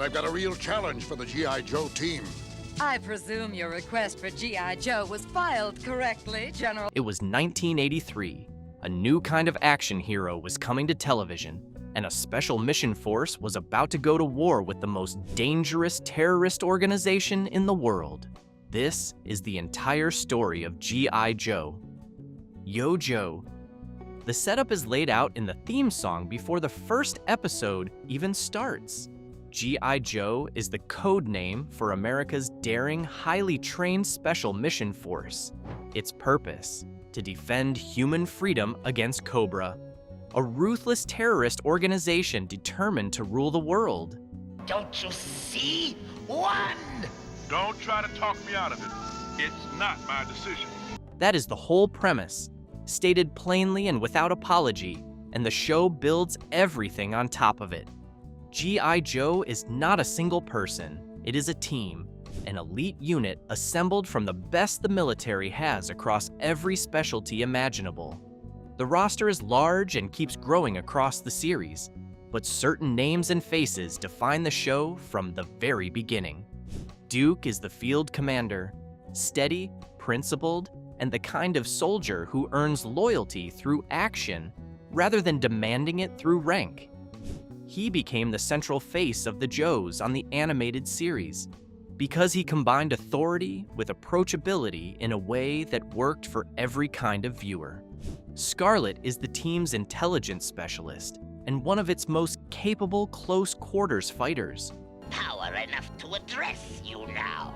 I've got a real challenge for the G.I. Joe team. I presume your request for G.I. Joe was filed correctly, General. It was 1983. A new kind of action hero was coming to television, and a special mission force was about to go to war with the most dangerous terrorist organization in the world. This is the entire story of G.I. Joe. Yo Joe. The setup is laid out in the theme song before the first episode even starts. G.I. Joe is the code name for America's daring, highly trained special mission force. Its purpose: to defend human freedom against Cobra, a ruthless terrorist organization determined to rule the world. Don't you see? One! Don't try to talk me out of it. It's not my decision. That is the whole premise, stated plainly and without apology, and the show builds everything on top of it. G.I. Joe is not a single person, it is a team, an elite unit assembled from the best the military has across every specialty imaginable. The roster is large and keeps growing across the series, but certain names and faces define the show from the very beginning. Duke is the field commander, steady, principled, and the kind of soldier who earns loyalty through action rather than demanding it through rank. He became the central face of the Joes on the animated series because he combined authority with approachability in a way that worked for every kind of viewer. Scarlet is the team's intelligence specialist and one of its most capable close-quarters fighters. Power enough to address you now.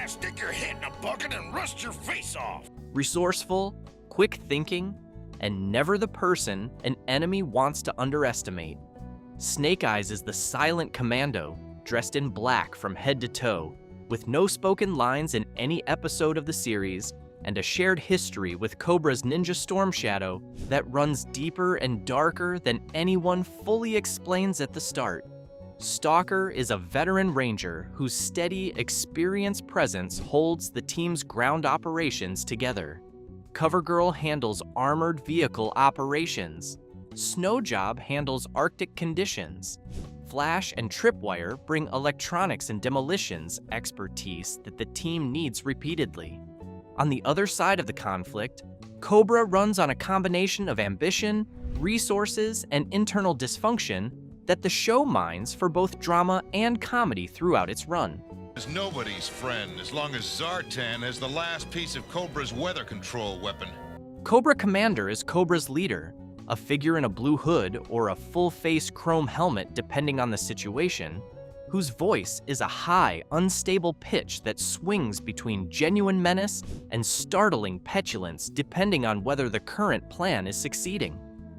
Stick your head in a bucket and rust your face off. Resourceful, quick thinking, and never the person an enemy wants to underestimate. Snake Eyes is the silent commando, dressed in black from head to toe, with no spoken lines in any episode of the series, and a shared history with Cobra's Ninja Storm Shadow that runs deeper and darker than anyone fully explains at the start. Stalker is a veteran ranger whose steady, experienced presence holds the team's ground operations together. Covergirl handles armored vehicle operations. Snowjob handles Arctic conditions. Flash and Tripwire bring electronics and demolitions expertise that the team needs repeatedly. On the other side of the conflict, Cobra runs on a combination of ambition, resources, and internal dysfunction that the show mines for both drama and comedy throughout its run. Is nobody's friend as long as Zartan has the last piece of Cobra's weather control weapon. Cobra Commander is Cobra's leader, a figure in a blue hood or a full-face chrome helmet depending on the situation, whose voice is a high, unstable pitch that swings between genuine menace and startling petulance depending on whether the current plan is succeeding.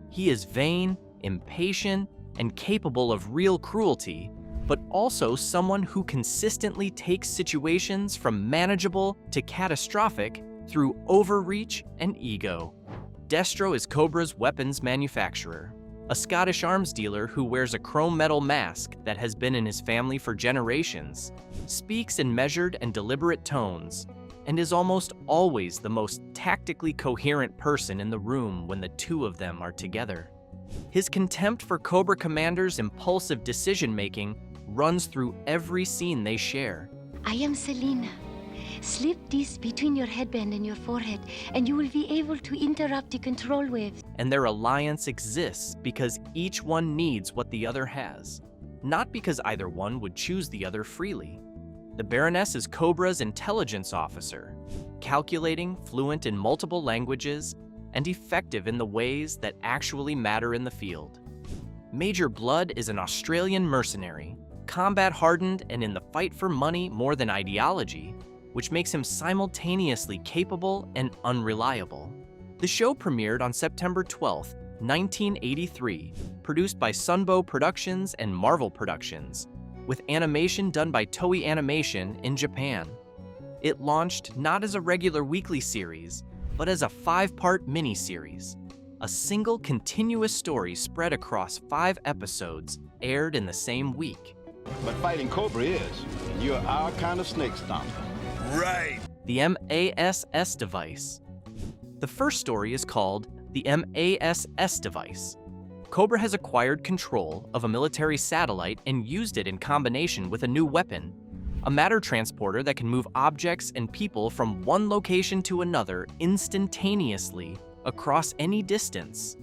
He is vain, impatient, and capable of real cruelty, but also someone who consistently takes situations from manageable to catastrophic through overreach and ego. Destro is Cobra's weapons manufacturer, a Scottish arms dealer who wears a chrome metal mask that has been in his family for generations, speaks in measured and deliberate tones, and is almost always the most tactically coherent person in the room when the two of them are together. His contempt for Cobra Commander's impulsive decision-making runs through every scene they share. I am Selena. Slip this between your headband and your forehead, and you will be able to interrupt the control waves. And their alliance exists because each one needs what the other has, not because either one would choose the other freely. The Baroness is Cobra's intelligence officer, calculating, fluent in multiple languages, and effective in the ways that actually matter in the field. Major Blood is an Australian mercenary, combat-hardened and in the fight for money more than ideology, which makes him simultaneously capable and unreliable. The show premiered on September 12, 1983, produced by Sunbow Productions and Marvel Productions, with animation done by Toei Animation in Japan. It launched not as a regular weekly series, but as a 5-part miniseries. A single continuous story spread across 5 episodes aired in the same week. But fighting Cobra is, and you're our kind of snake stomper. Right. The MASS device. The first story is called The MASS device. Cobra has acquired control of a military satellite and used it in combination with a new weapon, a matter transporter that can move objects and people from one location to another instantaneously across any distance.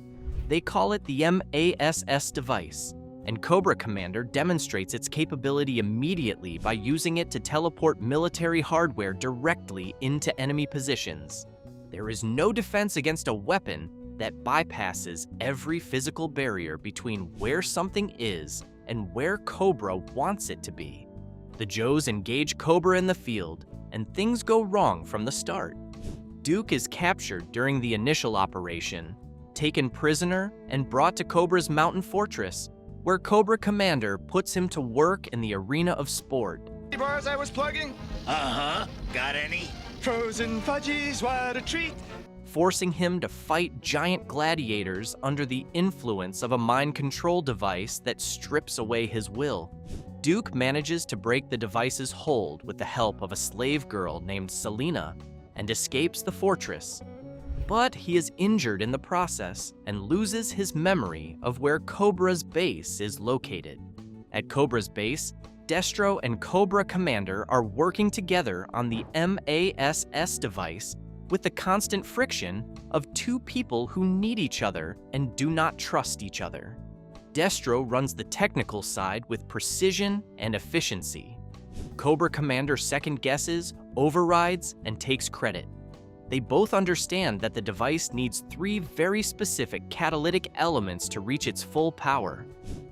They call it the MASS device, and Cobra Commander demonstrates its capability immediately by using it to teleport military hardware directly into enemy positions. There is no defense against a weapon that bypasses every physical barrier between where something is and where Cobra wants it to be. The Joes engage Cobra in the field, and things go wrong from the start. Duke is captured during the initial operation, taken prisoner, and brought to Cobra's mountain fortress, where Cobra Commander puts him to work in the arena of sport. Bars I was plugging? Uh-huh. Got any? Frozen fudgies, what a treat! Forcing him to fight giant gladiators under the influence of a mind control device that strips away his will. Duke manages to break the device's hold with the help of a slave girl named Selena and escapes the fortress. But he is injured in the process and loses his memory of where Cobra's base is located. At Cobra's base, Destro and Cobra Commander are working together on the MASS device with the constant friction of two people who need each other and do not trust each other. Destro runs the technical side with precision and efficiency. Cobra Commander second guesses, overrides, and takes credit. They both understand that the device needs three very specific catalytic elements to reach its full power: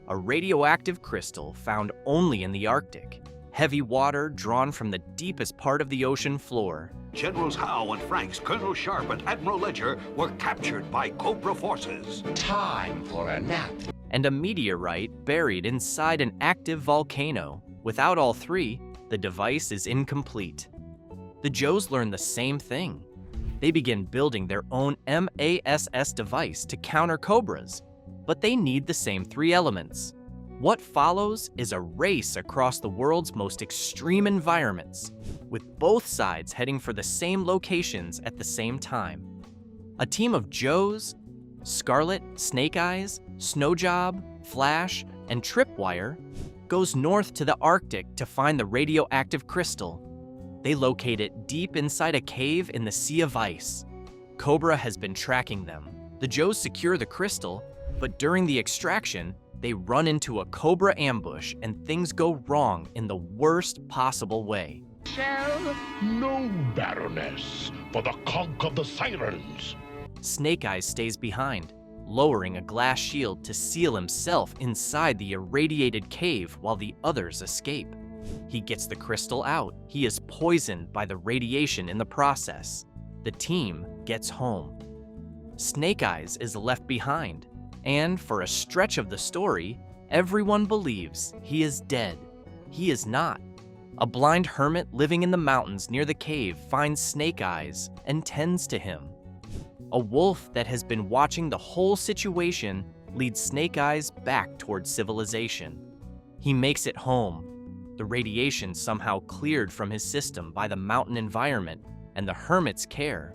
a radioactive crystal found only in the Arctic, heavy water drawn from the deepest part of the ocean floor, Generals Howe and Franks, Colonel Sharp, and Admiral Ledger were captured by Cobra forces. Time for a nap. and a meteorite buried inside an active volcano. Without all three, the device is incomplete. The Joes learn the same thing. They begin building their own MASS device to counter Cobras, but they need the same three elements. What follows is a race across the world's most extreme environments, with both sides heading for the same locations at the same time. A team of Joes, Scarlet, Snake Eyes, Snowjob, Flash, and Tripwire goes north to the Arctic to find the radioactive crystal. They locate it deep inside a cave in the Sea of Ice. Cobra has been tracking them. The Joes secure the crystal, but during the extraction, they run into a Cobra ambush and things go wrong in the worst possible way. No, Baroness, for the conch of the sirens. Snake Eyes stays behind, lowering a glass shield to seal himself inside the irradiated cave while the others escape. He gets the crystal out. He is poisoned by the radiation in the process. The team gets home. Snake Eyes is left behind, and for a stretch of the story, everyone believes he is dead. He is not. A blind hermit living in the mountains near the cave finds Snake Eyes and tends to him. A wolf that has been watching the whole situation leads Snake Eyes back towards civilization. He makes it home. The radiation somehow cleared from his system by the mountain environment and the hermit's care.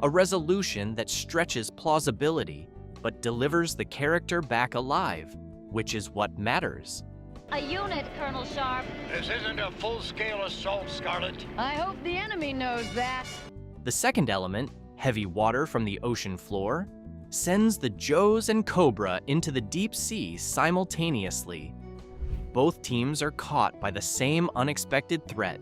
A resolution that stretches plausibility, but delivers the character back alive, which is what matters. A unit, Colonel Sharp. This isn't a full-scale assault, Scarlet. I hope the enemy knows that. The second element, heavy water from the ocean floor, sends the Joes and Cobra into the deep sea simultaneously. Both teams are caught by the same unexpected threat: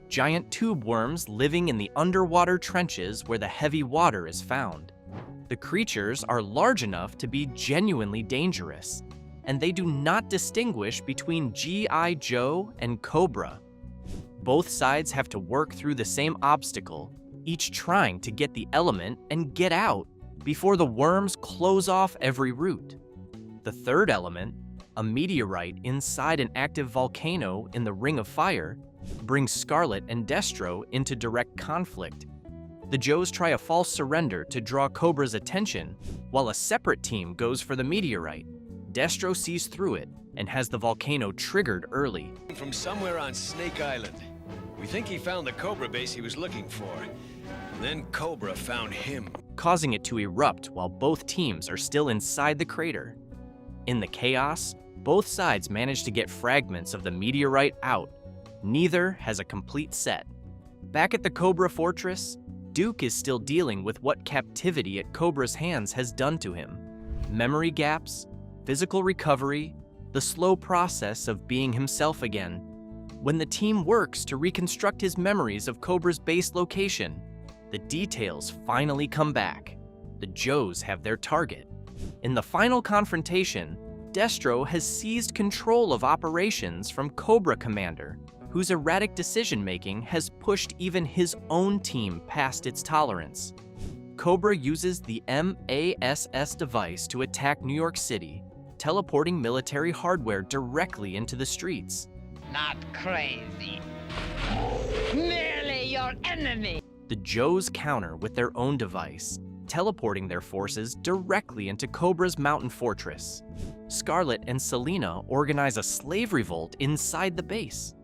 giant tube worms living in the underwater trenches where the heavy water is found. The creatures are large enough to be genuinely dangerous, and they do not distinguish between G.I. Joe and Cobra. Both sides have to work through the same obstacle, each trying to get the element and get out before the worms close off every route. The third element, a meteorite inside an active volcano in the Ring of Fire, brings Scarlet and Destro into direct conflict. The Joes try a false surrender to draw Cobra's attention, while a separate team goes for the meteorite. Destro sees through it and has the volcano triggered early. From somewhere on Snake Island. We think he found the Cobra base he was looking for. Then Cobra found him. Causing it to erupt while both teams are still inside the crater. In the chaos, both sides manage to get fragments of the meteorite out. Neither has a complete set. Back at the Cobra Fortress, Duke is still dealing with what captivity at Cobra's hands has done to him. Memory gaps, physical recovery, the slow process of being himself again. When the team works to reconstruct his memories of Cobra's base location, the details finally come back. The Joes have their target. In the final confrontation, Destro has seized control of operations from Cobra Commander, whose erratic decision-making has pushed even his own team past its tolerance. Cobra uses the MASS device to attack New York City, teleporting military hardware directly into the streets. Not crazy. Merely your enemy. The Joes counter with their own device, teleporting their forces directly into Cobra's mountain fortress. Scarlet and Selina organize a slave revolt inside the base.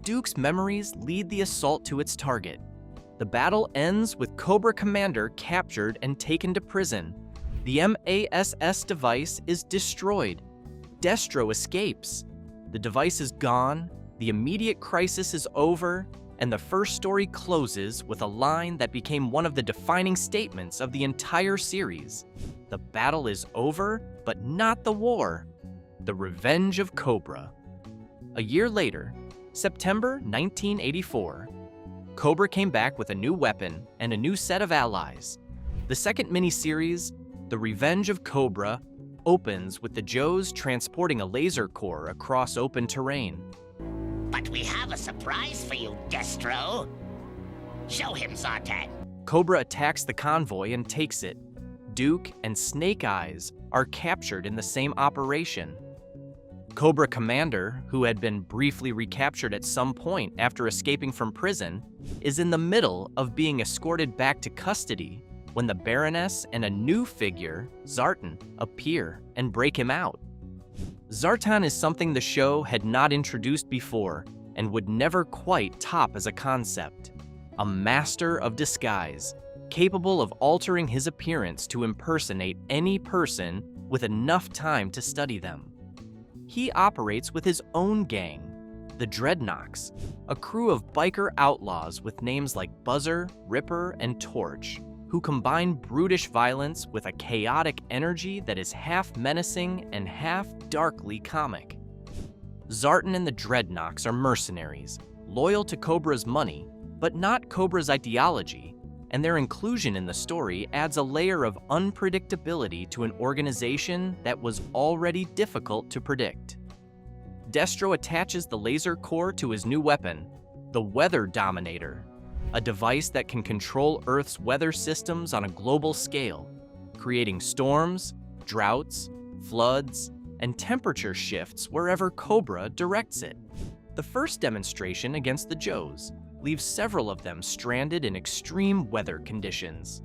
Duke's memories lead the assault to its target. The battle ends with Cobra Commander captured and taken to prison. The MASS device is destroyed. Destro escapes. The device is gone, the immediate crisis is over, and the first story closes with a line that became one of the defining statements of the entire series. The battle is over, but not the war. The Revenge of Cobra. A year later, September 1984, Cobra came back with a new weapon and a new set of allies. The second miniseries, The Revenge of Cobra, opens with the Joes transporting a laser core across open terrain. But we have a surprise for you, Destro. Show him, Zartan. Cobra attacks the convoy and takes it. Duke and Snake Eyes are captured in the same operation. Cobra Commander, who had been briefly recaptured at some point after escaping from prison, is in the middle of being escorted back to custody when the Baroness and a new figure, Zartan, appear and break him out. Zartan is something the show had not introduced before and would never quite top as a concept. A master of disguise, capable of altering his appearance to impersonate any person with enough time to study them. He operates with his own gang, the Dreadnoks, a crew of biker outlaws with names like Buzzer, Ripper, and Torch, who combine brutish violence with a chaotic energy that is half menacing and half darkly comic. Zartan and the Dreadnoks are mercenaries, loyal to Cobra's money, but not Cobra's ideology, and their inclusion in the story adds a layer of unpredictability to an organization that was already difficult to predict. Destro attaches the laser core to his new weapon, the Weather Dominator, a device that can control Earth's weather systems on a global scale, creating storms, droughts, floods, and temperature shifts wherever Cobra directs it. The first demonstration against the Joes leaves several of them stranded in extreme weather conditions.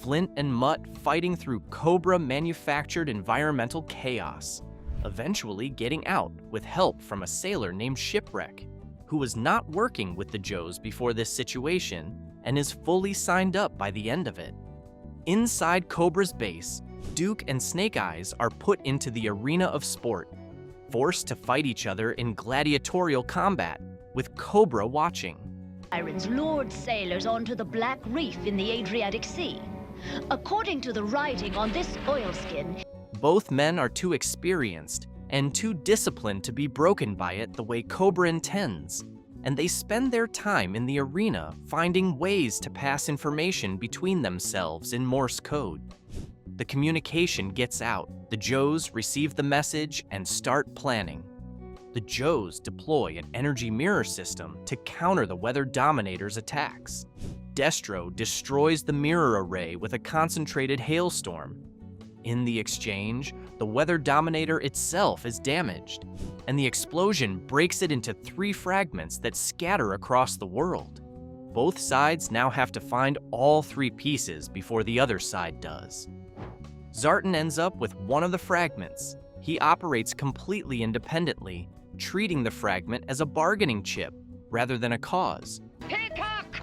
Flint and Mutt fighting through Cobra-manufactured environmental chaos, eventually getting out with help from a sailor named Shipwreck, who was not working with the Joes before this situation and is fully signed up by the end of it. Inside Cobra's base, Duke and Snake Eyes are put into the arena of sport, forced to fight each other in gladiatorial combat, with Cobra watching. Irons lured sailors onto the Black Reef in the Adriatic Sea. According to the writing on this oilskin, both men are too experienced and too disciplined to be broken by it the way Cobra intends, and they spend their time in the arena finding ways to pass information between themselves in Morse code. The communication gets out, the Joes receive the message and start planning. The Joes deploy an energy mirror system to counter the Weather Dominator's attacks. Destro destroys the mirror array with a concentrated hailstorm. In the exchange, the Weather Dominator itself is damaged, and the explosion breaks it into 3 fragments that scatter across the world. Both sides now have to find all 3 pieces before the other side does. Zartan ends up with one of the fragments. He operates completely independently, treating the fragment as a bargaining chip rather than a cause. Peacock!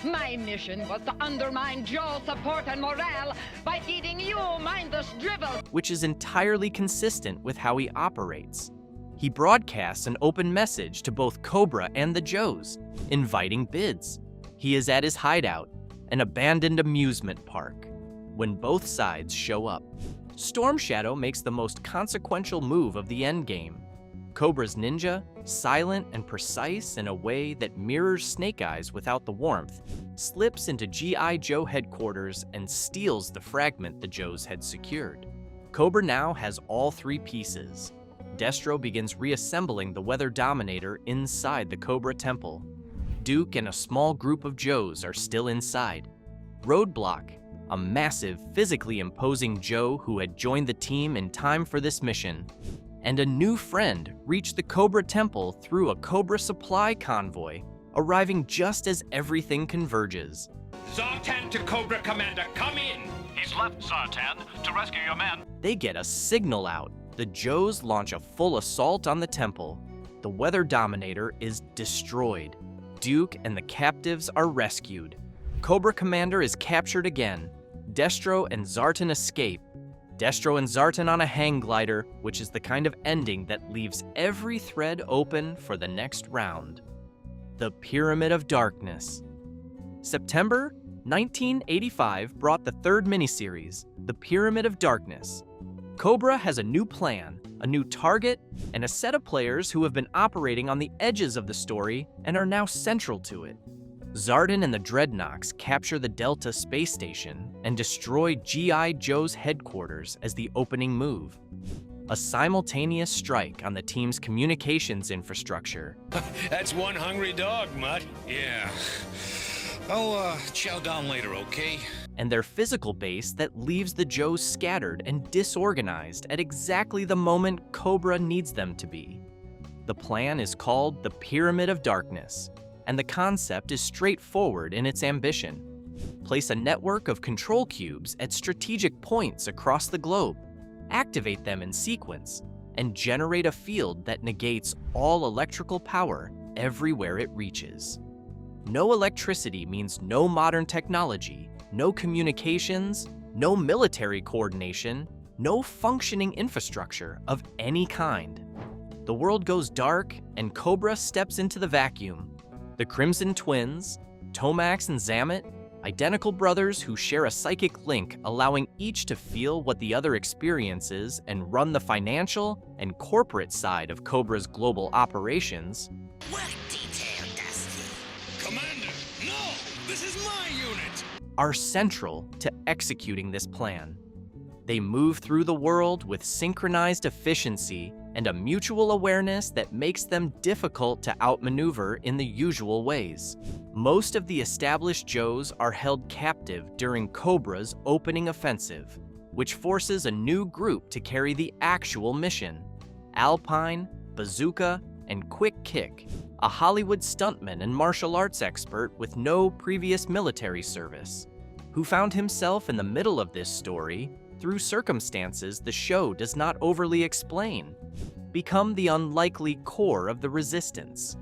My mission was to undermine Joe's support and morale by feeding you mindless drivel. Which is entirely consistent with how he operates. He broadcasts an open message to both Cobra and the Joes, inviting bids. He is at his hideout, an abandoned amusement park, when both sides show up. Storm Shadow makes the most consequential move of the endgame. Cobra's ninja, silent and precise in a way that mirrors Snake Eyes without the warmth, slips into G.I. Joe headquarters and steals the fragment the Joes had secured. Cobra now has all three pieces. Destro begins reassembling the Weather Dominator inside the Cobra Temple. Duke and a small group of Joes are still inside. Roadblock, a massive, physically imposing Joe who had joined the team in time for this mission, and a new friend reach the Cobra Temple through a Cobra supply convoy, arriving just as everything converges. Zartan to Cobra Commander, come in! He's left, Zartan, to rescue your men. They get a signal out. The Joes launch a full assault on the temple. The Weather Dominator is destroyed. Duke and the captives are rescued. Cobra Commander is captured again. Destro and Zartan escape. Destro and Zartan on a hang glider, which is the kind of ending that leaves every thread open for the next round. The Pyramid of Darkness. September 1985 brought the third miniseries, The Pyramid of Darkness. Cobra has a new plan, a new target, and a set of players who have been operating on the edges of the story and are now central to it. Zartan and the Dreadnoks capture the Delta space station and destroy G.I. Joe's headquarters as the opening move. A simultaneous strike on the team's communications infrastructure. That's one hungry dog, Mutt. Yeah. I'll chow down later, okay? And their physical base that leaves the Joes scattered and disorganized at exactly the moment Cobra needs them to be. The plan is called the Pyramid of Darkness, and the concept is straightforward in its ambition. Place a network of control cubes at strategic points across the globe, activate them in sequence, and generate a field that negates all electrical power everywhere it reaches. No electricity means no modern technology, no communications, no military coordination, no functioning infrastructure of any kind. The world goes dark, and Cobra steps into the vacuum. The Crimson Twins, Tomax and Zamet, identical brothers who share a psychic link, allowing each to feel what the other experiences and run the financial and corporate side of Cobra's global operations. Work detail, Dusty. Commander, no! This is my unit! Are central to executing this plan. They move through the world with synchronized efficiency and a mutual awareness that makes them difficult to outmaneuver in the usual ways. Most of the established Joes are held captive during Cobra's opening offensive, which forces a new group to carry the actual mission. Alpine, Bazooka, and Quick Kick, a Hollywood stuntman and martial arts expert with no previous military service, who found himself in the middle of this story through circumstances the show does not overly explain, become the unlikely core of the resistance.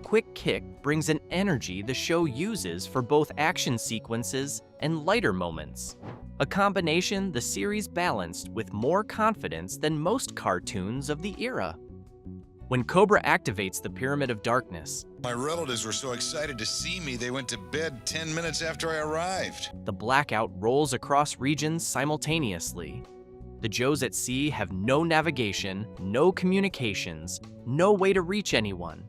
Quick Kick brings an energy the show uses for both action sequences and lighter moments, a combination the series balanced with more confidence than most cartoons of the era. When Cobra activates the Pyramid of Darkness, my relatives were so excited to see me, they went to bed 10 minutes after I arrived. The blackout rolls across regions simultaneously. The Joes at sea have no navigation, no communications, no way to reach anyone.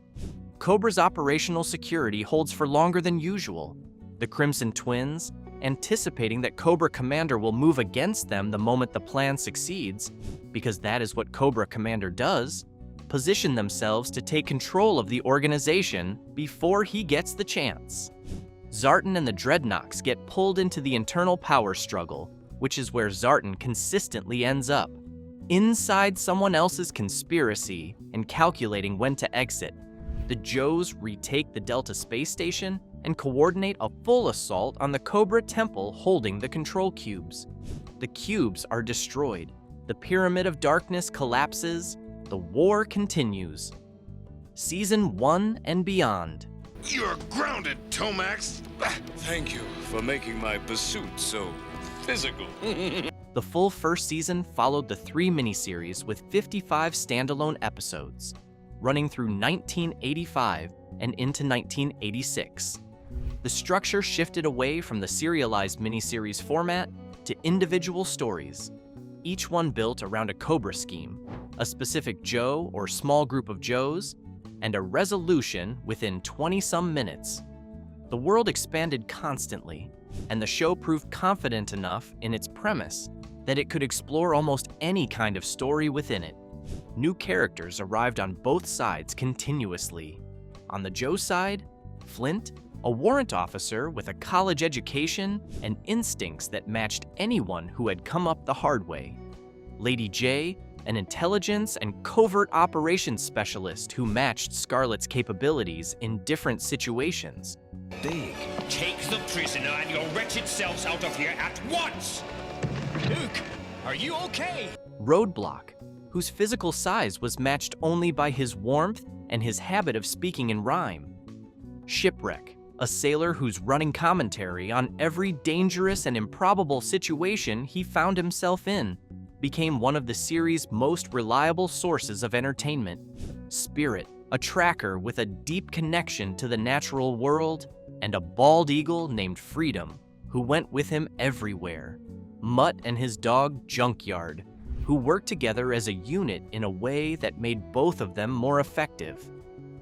Cobra's operational security holds for longer than usual. The Crimson Twins, anticipating that Cobra Commander will move against them the moment the plan succeeds, because that is what Cobra Commander does, position themselves to take control of the organization before he gets the chance. Zartan and the Dreadnoks get pulled into the internal power struggle, which is where Zartan consistently ends up. Inside someone else's conspiracy and calculating when to exit, the Joes retake the Delta space station and coordinate a full assault on the Cobra Temple holding the control cubes. The cubes are destroyed, the Pyramid of Darkness collapses, the war continues. Season 1 and beyond. You're grounded, Tomax. Thank you for making my pursuit so physical. The full first season followed the 3 miniseries with 55 standalone episodes, running through 1985 and into 1986. The structure shifted away from the serialized miniseries format to individual stories, each one built around a Cobra scheme, a specific Joe or small group of Joes, and a resolution within 20-some minutes. The world expanded constantly, and the show proved confident enough in its premise that it could explore almost any kind of story within it. New characters arrived on both sides continuously. On the Joe side, Flint, a warrant officer with a college education and instincts that matched anyone who had come up the hard way. Lady J, an intelligence and covert operations specialist who matched Scarlett's capabilities in different situations. Big. Take the prisoner and your wretched selves out of here at once! Luke, are you okay? Roadblock, whose physical size was matched only by his warmth and his habit of speaking in rhyme. Shipwreck, a sailor whose running commentary on every dangerous and improbable situation he found himself in became one of the series' most reliable sources of entertainment. Spirit, a tracker with a deep connection to the natural world, and a bald eagle named Freedom, who went with him everywhere. Mutt and his dog Junkyard, who worked together as a unit in a way that made both of them more effective.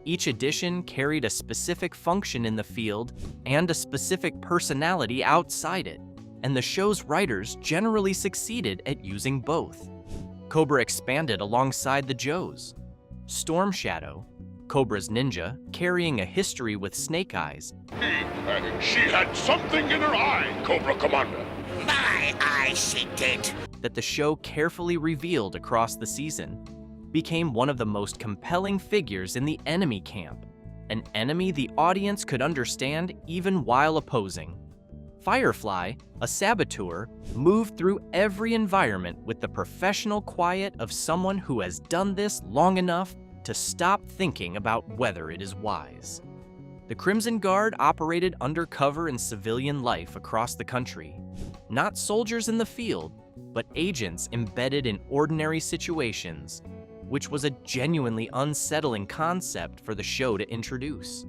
Each edition carried a specific function in the field and a specific personality outside it, and the show's writers generally succeeded at using both. Cobra expanded alongside the Joes. Storm Shadow, Cobra's ninja, carrying a history with Snake Eyes. She had something in her eye, Cobra Commander. My eye, she did. That the show carefully revealed across the season, became one of the most compelling figures in the enemy camp, an enemy the audience could understand even while opposing. Firefly, a saboteur, moved through every environment with the professional quiet of someone who has done this long enough to stop thinking about whether it is wise. The Crimson Guard operated undercover in civilian life across the country. Not soldiers in the field, but agents embedded in ordinary situations, which was a genuinely unsettling concept for the show to introduce.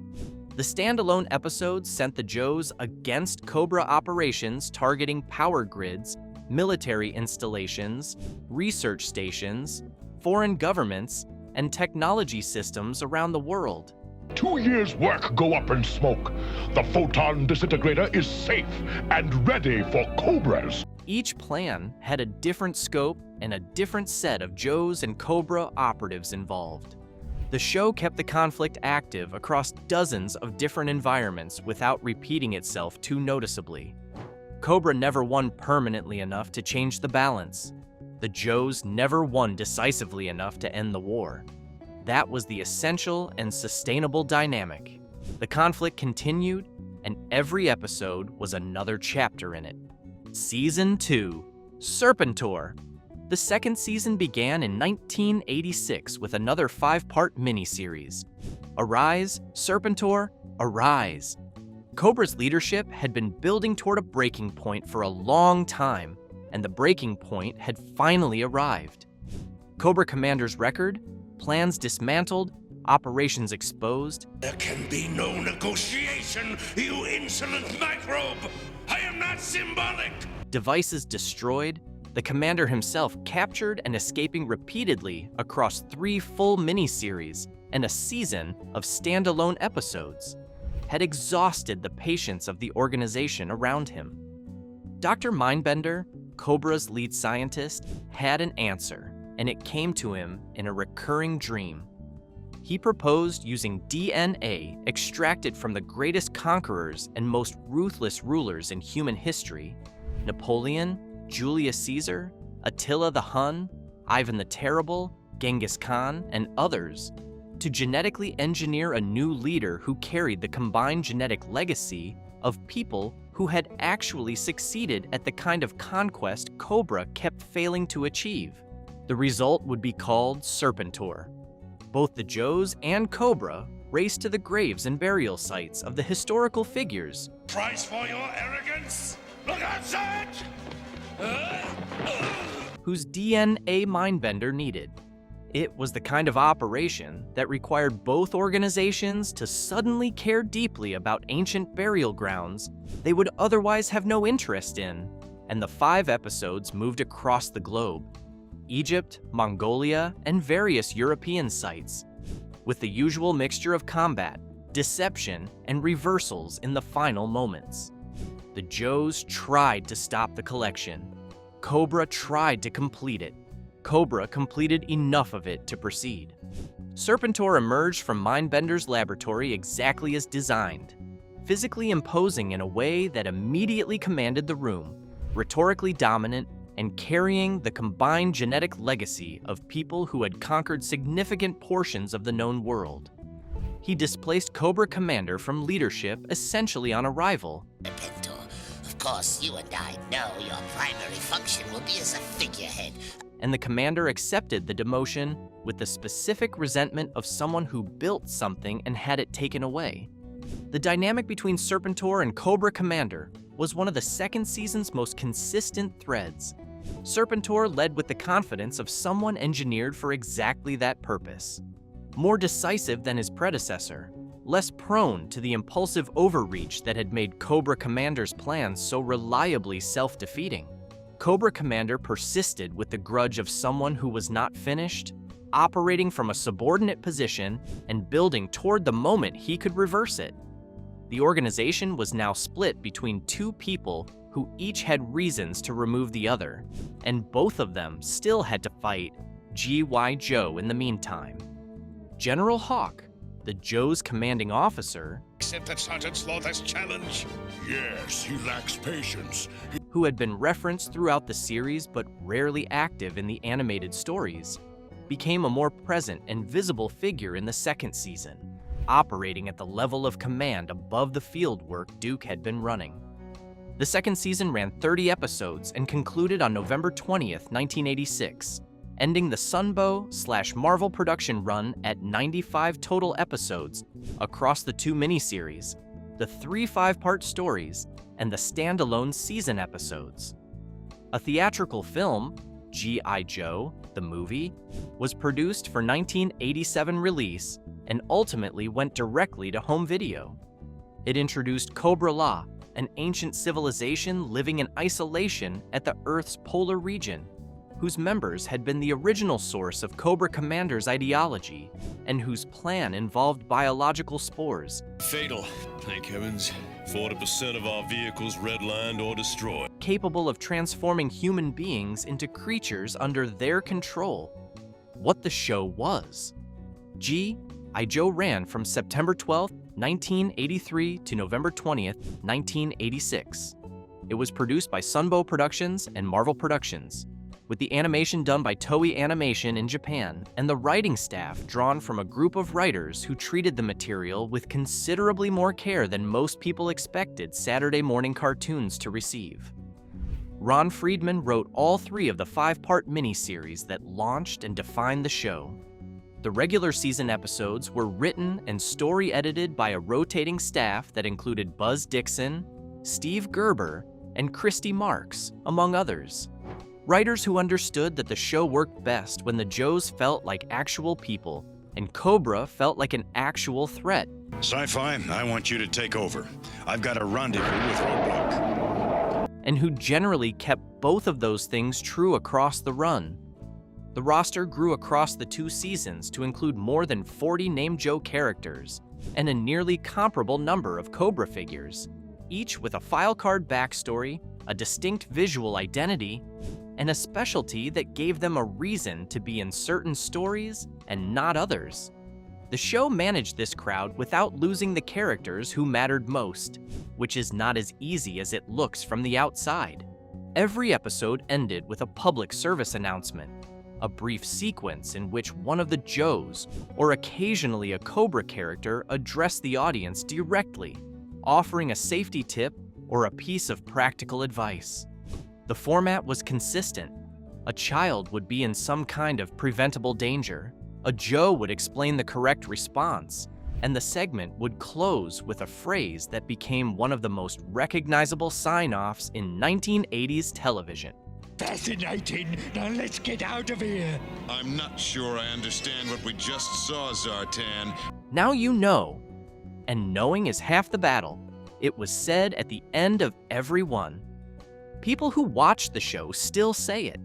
The standalone episodes sent the Joes against Cobra operations targeting power grids, military installations, research stations, foreign governments, and technology systems around the world. 2 years' work go up in smoke. The photon disintegrator is safe and ready for Cobras. Each plan had a different scope and a different set of Joes and Cobra operatives involved. The show kept the conflict active across dozens of different environments without repeating itself too noticeably. Cobra never won permanently enough to change the balance. The Joes never won decisively enough to end the war. That was the essential and sustainable dynamic. The conflict continued, and every episode was another chapter in it. Season 2, Serpentor. The second season began in 1986 with another 5-part miniseries. Arise, Serpentor, arise. Cobra's leadership had been building toward a breaking point for a long time, and the breaking point had finally arrived. Cobra Commander's record, plans dismantled, operations exposed. There can be no negotiation, you insolent microbe! I am not symbolic! Devices destroyed, the commander himself captured and escaping repeatedly across 3 full miniseries and a season of standalone episodes, had exhausted the patience of the organization around him. Dr. Mindbender, Cobra's lead scientist, had an answer, and it came to him in a recurring dream. He proposed using DNA extracted from the greatest conquerors and most ruthless rulers in human history, Napoleon, Julius Caesar, Attila the Hun, Ivan the Terrible, Genghis Khan, and others, to genetically engineer a new leader who carried the combined genetic legacy of people who had actually succeeded at the kind of conquest Cobra kept failing to achieve. The result would be called Serpentor. Both the Joes and Cobra raced to the graves and burial sites of the historical figures Price for your arrogance? Look outside! whose DNA Mindbender needed. It was the kind of operation that required both organizations to suddenly care deeply about ancient burial grounds they would otherwise have no interest in, and the 5 episodes moved across the globe: Egypt, Mongolia, and various European sites, with the usual mixture of combat, deception, and reversals in the final moments. The Joes tried to stop the collection. Cobra tried to complete it. Cobra completed enough of it to proceed. Serpentor emerged from Mindbender's laboratory exactly as designed, physically imposing in a way that immediately commanded the room, rhetorically dominant, and carrying the combined genetic legacy of people who had conquered significant portions of the known world. He displaced Cobra Commander from leadership essentially on arrival. Pinto, of course, you and I know your primary function will be as a figurehead. And the commander accepted the demotion with the specific resentment of someone who built something and had it taken away. The dynamic between Serpentor and Cobra Commander was one of the second season's most consistent threads. Serpentor led with the confidence of someone engineered for exactly that purpose. More decisive than his predecessor, less prone to the impulsive overreach that had made Cobra Commander's plans so reliably self-defeating. Cobra Commander persisted with the grudge of someone who was not finished, operating from a subordinate position and building toward the moment he could reverse it. The organization was now split between 2 people who each had reasons to remove the other, and both of them still had to fight G.I. Joe in the meantime. General Hawk, the Joe's commanding officer, Accepted Sergeant Slaughter's challenge. Yes, he lacks patience. who had been referenced throughout the series but rarely active in the animated stories, became a more present and visible figure in the 2nd season, operating at the level of command above the field work Duke had been running. The 2nd season ran 30 episodes and concluded on November 20th, 1986, ending the Sunbow/Marvel production run at 95 total episodes across the 2 miniseries, the 3 5-part stories, and the standalone season episodes. A theatrical film, G.I. Joe, the movie, was produced for 1987 release and ultimately went directly to home video. It introduced Cobra La, an ancient civilization living in isolation at the Earth's polar region, whose members had been the original source of Cobra Commander's ideology and whose plan involved biological spores. Fatal, thank heavens. 40% of our vehicles redlined or destroyed. Capable of transforming human beings into creatures under their control. What the show was. G.I. Joe ran from September 12, 1983 to November 20th, 1986. It was produced by Sunbow Productions and Marvel Productions, with the animation done by Toei Animation in Japan and the writing staff drawn from a group of writers who treated the material with considerably more care than most people expected Saturday morning cartoons to receive. Ron Friedman wrote all 3 of the 5-part miniseries that launched and defined the show. The regular season episodes were written and story edited by a rotating staff that included Buzz Dixon, Steve Gerber, and Christy Marks, among others. Writers who understood that the show worked best when the Joes felt like actual people and Cobra felt like an actual threat. Sci-Fi, I want you to take over. I've got a rendezvous with Roadblock. And who generally kept both of those things true across the run. The roster grew across the 2 seasons to include more than 40 named Joe characters and a nearly comparable number of Cobra figures, each with a file card backstory, a distinct visual identity, and a specialty that gave them a reason to be in certain stories and not others. The show managed this crowd without losing the characters who mattered most, which is not as easy as it looks from the outside. Every episode ended with a public service announcement, a brief sequence in which one of the Joes, or occasionally a Cobra character, addressed the audience directly, offering a safety tip or a piece of practical advice. The format was consistent. A child would be in some kind of preventable danger. A Joe would explain the correct response, and the segment would close with a phrase that became one of the most recognizable sign-offs in 1980s television. Fascinating. Now let's get out of here. I'm not sure I understand what we just saw, Zartan. Now you know, and knowing is half the battle. It was said at the end of every one. People who watched the show still say it.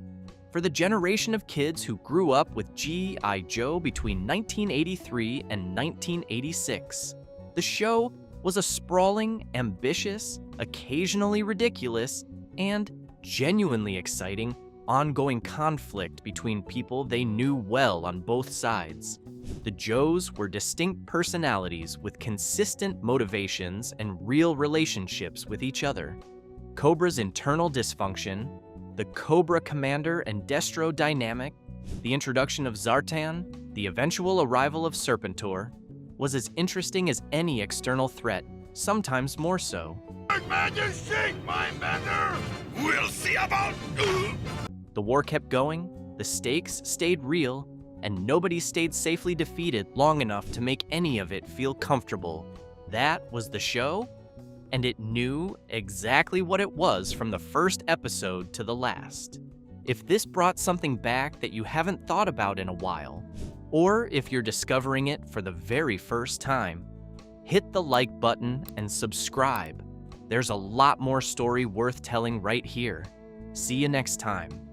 For the generation of kids who grew up with G.I. Joe between 1983 and 1986, the show was a sprawling, ambitious, occasionally ridiculous, and genuinely exciting ongoing conflict between people they knew well on both sides. The Joes were distinct personalities with consistent motivations and real relationships with each other. Cobra's internal dysfunction, the Cobra Commander and Destro dynamic, the introduction of Zartan, the eventual arrival of Serpentor, was as interesting as any external threat, sometimes more so. Majesty, Mindbender! We'll see about... The war kept going, the stakes stayed real, and nobody stayed safely defeated long enough to make any of it feel comfortable. That was the show, and it knew exactly what it was from the first episode to the last. If this brought something back that you haven't thought about in a while, or if you're discovering it for the very first time, hit the like button and subscribe. There's a lot more story worth telling right here. See you next time.